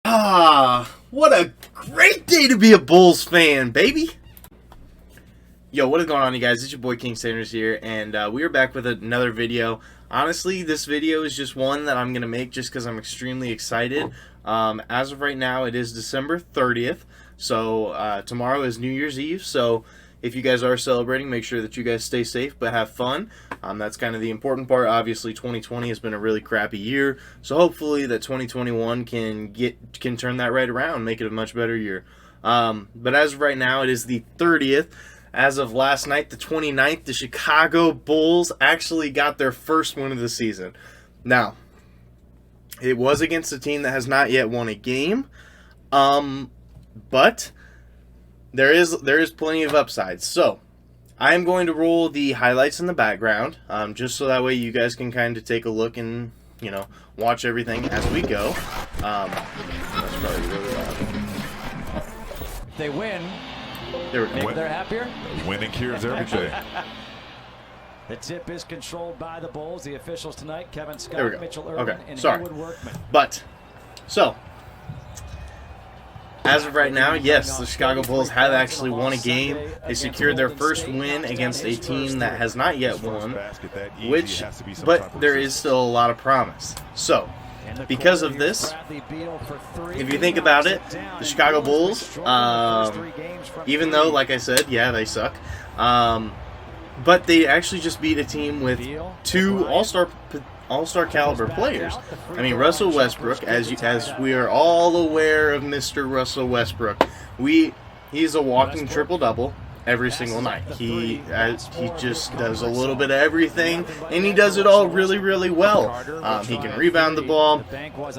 What a great day to be a Bulls fan, baby! Yo, what is going on, you guys? It's your boy King Sanders here, and we are back with another video. Honestly, this video is just one that I'm going to make just because I'm extremely excited. As of right now, it is December 30th, so tomorrow is New Year's Eve, so if you guys are celebrating, make sure that you guys stay safe but have fun. That's kind of the important part. Obviously, 2020 has been a really crappy year, so hopefully that 2021 can turn that right around, make it a much better year. But as of right now, it is the 30th. As of last night, the 29th, the Chicago Bulls actually got their first win of the season. Now, it was against a team that has not yet won a game, but there is plenty of upsides. So, I am going to roll the highlights in the background, just so that way you guys can kind of take a look and, you know, watch everything as we go. That's probably really loud. They win. There we go. They're happier. Winning cures everything. The tip is controlled by the Bulls. The officials tonight: Kevin There we Scott, go. Mitchell Irvin, Okay, and sorry. Haywood Workman. But, so, as of right now, yes, the Chicago Bulls have actually won a game. They secured their first win against a team that has not yet won, but there is still a lot of promise. So, because of this, if you think about it, the Chicago Bulls, even though, like I said, yeah, they suck, but they actually just beat a team with two all-star caliber players. I mean, Russell Westbrook, as we are all aware of Mr. Russell Westbrook, he's a walking triple-double every single night. He just does a little bit of everything, and he does it all really, really well. He can rebound the ball.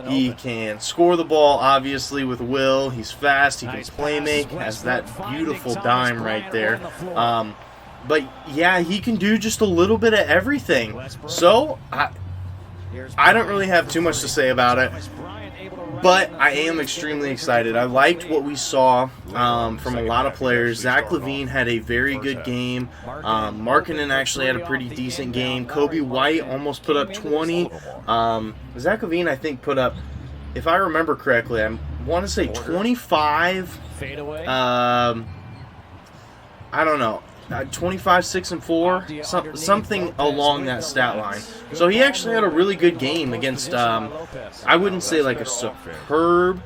He can score the ball, obviously, with will. He's fast. He can play make. Has that beautiful dime right there. But, yeah, he can do just a little bit of everything. So, I don't really have too much to say about it, but I am extremely excited. I liked what we saw from a lot of players. Zach LaVine had a very good game. Markkanen actually had a pretty decent game. Coby White almost put up 20. Zach LaVine, I think, put up, if I remember correctly, I want to say 25. I don't know. 25, 6, and 4, something along that stat line. So he actually had a really good game against, I wouldn't say like a superb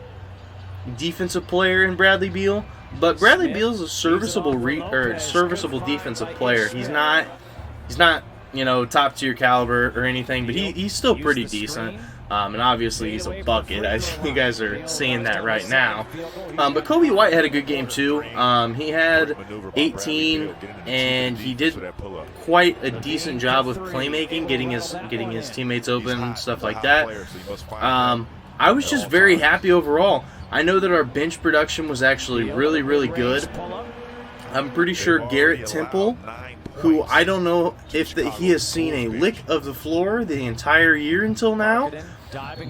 defensive player in Bradley Beal, but Bradley Beal is a serviceable defensive player. He's not, you know, top tier caliber or anything, but he's still pretty decent. And obviously he's a bucket, as you guys are seeing that right now. But Coby White had a good game too. He had 18, and he did quite a decent job with playmaking, getting his teammates open, stuff like that. I was just very happy overall. I know that our bench production was actually really, really good. I'm pretty sure Garrett Temple, who I don't know if he has seen a lick of the floor the entire year until now,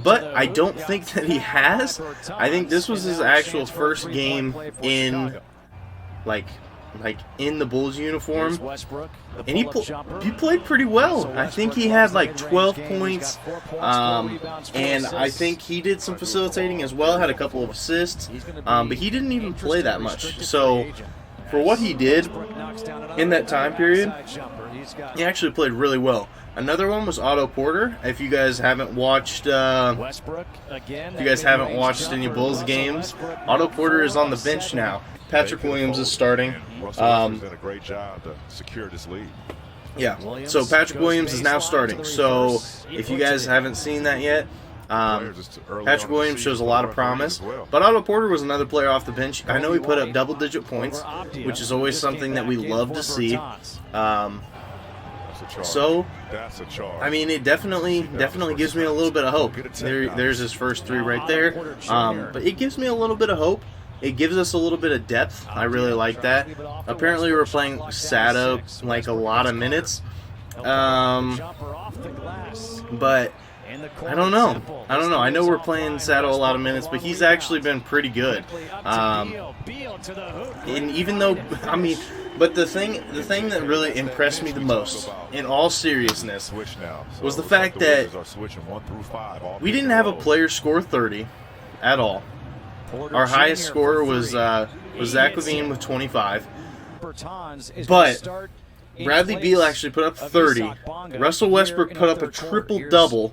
but I don't think that he has. I think this was his actual first game in, like in the Bulls uniform, and he played pretty well. I think he had like 12 points, and I think he did some facilitating as well, had a couple of assists, but he didn't even play that much. So for what he did in that time period, he actually played really well. Another one was Otto Porter. If you guys haven't watched, any Bulls games, Otto Porter is on the bench now. Patrick Williams is starting. Russell did a great job to secure this lead. Yeah. So Patrick Williams is now starting. So if you guys haven't seen that yet, Patrick Williams shows a lot of promise, but Otto Porter was another player off the bench. I know he put up double-digit points, which is always something that we love to see. So, I mean, it definitely gives me a little bit of hope. There's his first three right there, but it gives me a little bit of hope. It gives us a little bit of depth. I really like that. Apparently, we're playing Sato like a lot of minutes, but I don't know. I know we're playing Sato a lot of minutes, but he's actually been pretty good. And even though, I mean, but the thing that really impressed me the most, in all seriousness, was the fact that we didn't have a player score 30 at all. Our highest scorer was Zach LaVine with 25. But Bradley Beal actually put up 30. Russell Westbrook put up a triple-double.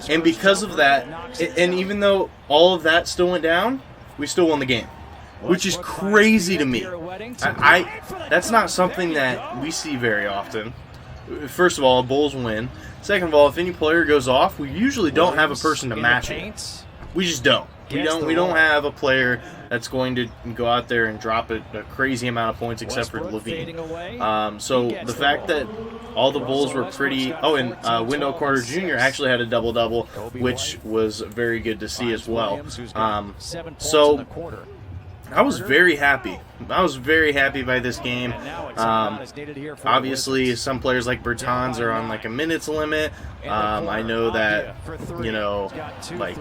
And because of that, and even though all of that still went down, we still won the game, which is crazy to me. That's not something that we see very often. First of all, Bulls win. Second of all, if any player goes off, we usually don't have a person to match it. We just don't. We don't have a player that's going to go out there and drop a crazy amount of points except for LaVine. So the fact that all the Bulls were pretty... Oh, and Wendell Carter Jr. actually had a double-double, which was very good to see as well. So I was very happy. I was very happy by this game. Obviously, some players like Bertans are on like a minutes limit. I know that, you know, like,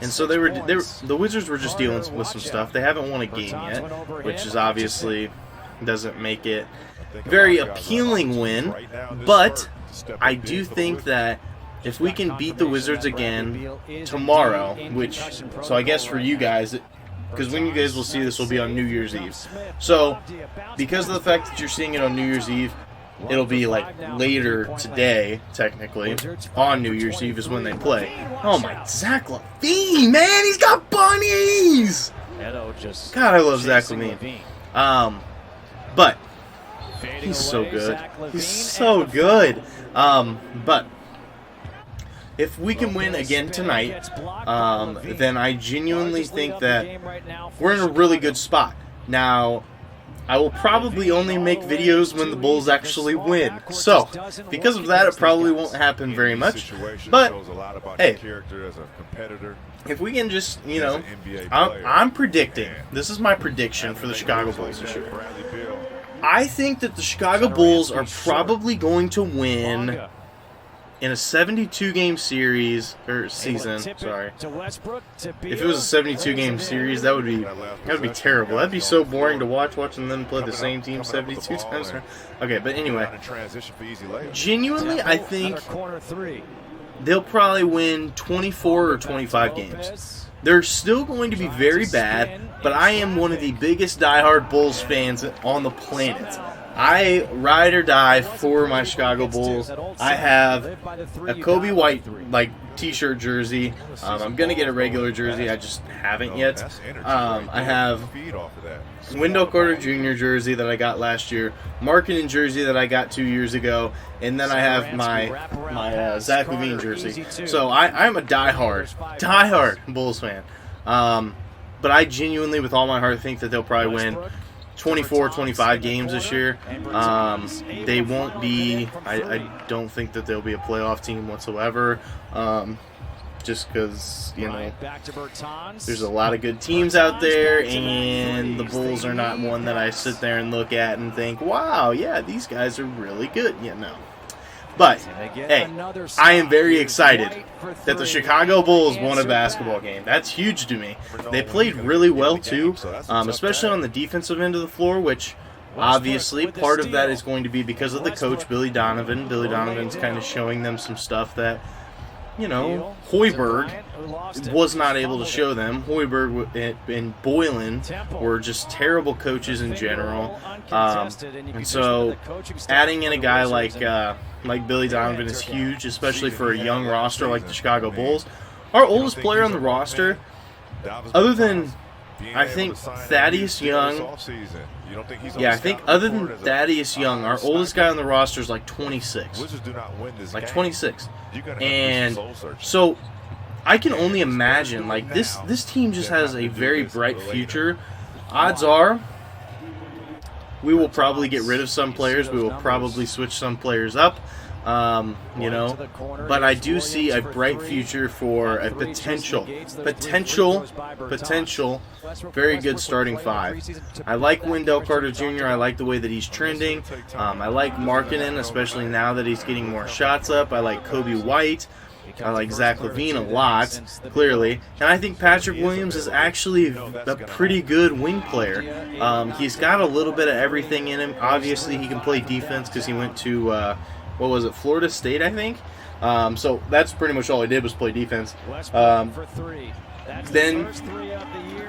and so the Wizards were just dealing with some stuff. They haven't won a game yet, which is obviously doesn't make it very appealing win. But I do think that if we can beat the Wizards again tomorrow, which, so I guess for you guys, because when you guys will see this will be on New Year's Eve. So, because of the fact that you're seeing it on New Year's Eve, it'll be like later today, technically. On New Year's Eve is when they play. Oh my, Zach LaVine, man, he's got bunnies! God, I love Zach LaVine. But he's so good. He's so good. But if we can win again tonight, then I genuinely think that we're in a really good spot. Now, I will probably only make videos when the Bulls actually win. So, because of that, it probably won't happen very much. But, hey, if we can just, you know, I'm predicting, this is my prediction for the Chicago Bulls this year. I think that the Chicago Bulls are probably going to win in a 72-game series, or season, sorry. If it was a 72-game series, that would be terrible. That'd be so boring to watching them play the same team 72 times. Okay, but anyway. Genuinely, I think they'll probably win 24 or 25 games. They're still going to be very bad, but I am one of the biggest diehard Bulls fans on the planet. I ride or die for my Chicago Bulls. I have a Kobe White t-shirt jersey. I'm gonna get a regular jersey. I just haven't yet. I have Wendell Carter Jr. jersey that I got last year, Markkanen jersey that I got 2 years ago, and then I have my Zach LaVine jersey. So I'm a diehard Bulls fan. But I genuinely, with all my heart, think that they'll probably win 24, 25 games this year. They won't be, I don't think that they'll be a playoff team whatsoever. Just because, you know, there's a lot of good teams out there, and the Bulls are not one that I sit there and look at and think, wow, yeah, these guys are really good. Yeah, no. But, hey, I am very excited that the Chicago Bulls won a basketball game. That's huge to me. They played really well, too, especially on the defensive end of the floor, which obviously part of that is going to be because of the coach, Billy Donovan. Billy Donovan's kind of showing them some stuff that, you know, Hoiberg was not able to show them. Hoiberg and Boylen were just terrible coaches in general. And so adding in a guy like Billy Donovan is huge, especially for a young roster like the Chicago Bulls. Our oldest player on the roster, other than, I think, Thaddeus Young. Yeah, I think other than Thaddeus Young, our oldest guy on the roster is like 26. Like 26. And so I can only imagine, like, this team just has a very bright future. Odds are we will probably get rid of some players. We will probably switch some players up. You know, but I do see a bright future for a potential, very good starting five. I like Wendell Carter Jr. I like the way that he's trending. I like Markkanen, especially now that he's getting more shots up. I like Kobe White. I like Zach LaVine a lot, clearly. And I think Patrick Williams is actually a pretty good wing player. He's got a little bit of everything in him. Obviously, he can play defense because he went to... what was it, Florida State, I think? So that's pretty much all he did was play defense. Then,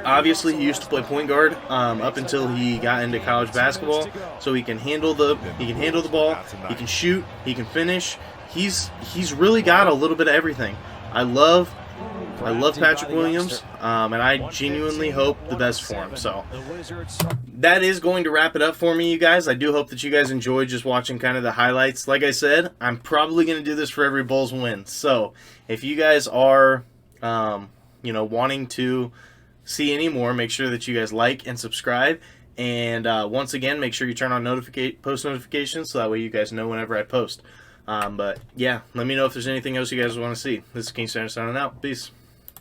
obviously, he used to play point guard up until he got into college basketball. So he can handle the ball, he can shoot, he can finish. He's really got a little bit of everything. I love Patrick Williams, and I genuinely hope the best for him. So that is going to wrap it up for me, you guys. I do hope that you guys enjoyed just watching kind of the highlights. Like I said, I'm probably going to do this for every Bulls win. So if you guys are, wanting to see any more, make sure that you guys like and subscribe. And once again, make sure you turn on post notifications so that way you guys know whenever I post. But yeah, let me know if there's anything else you guys want to see. This is King Standard signing out. Peace.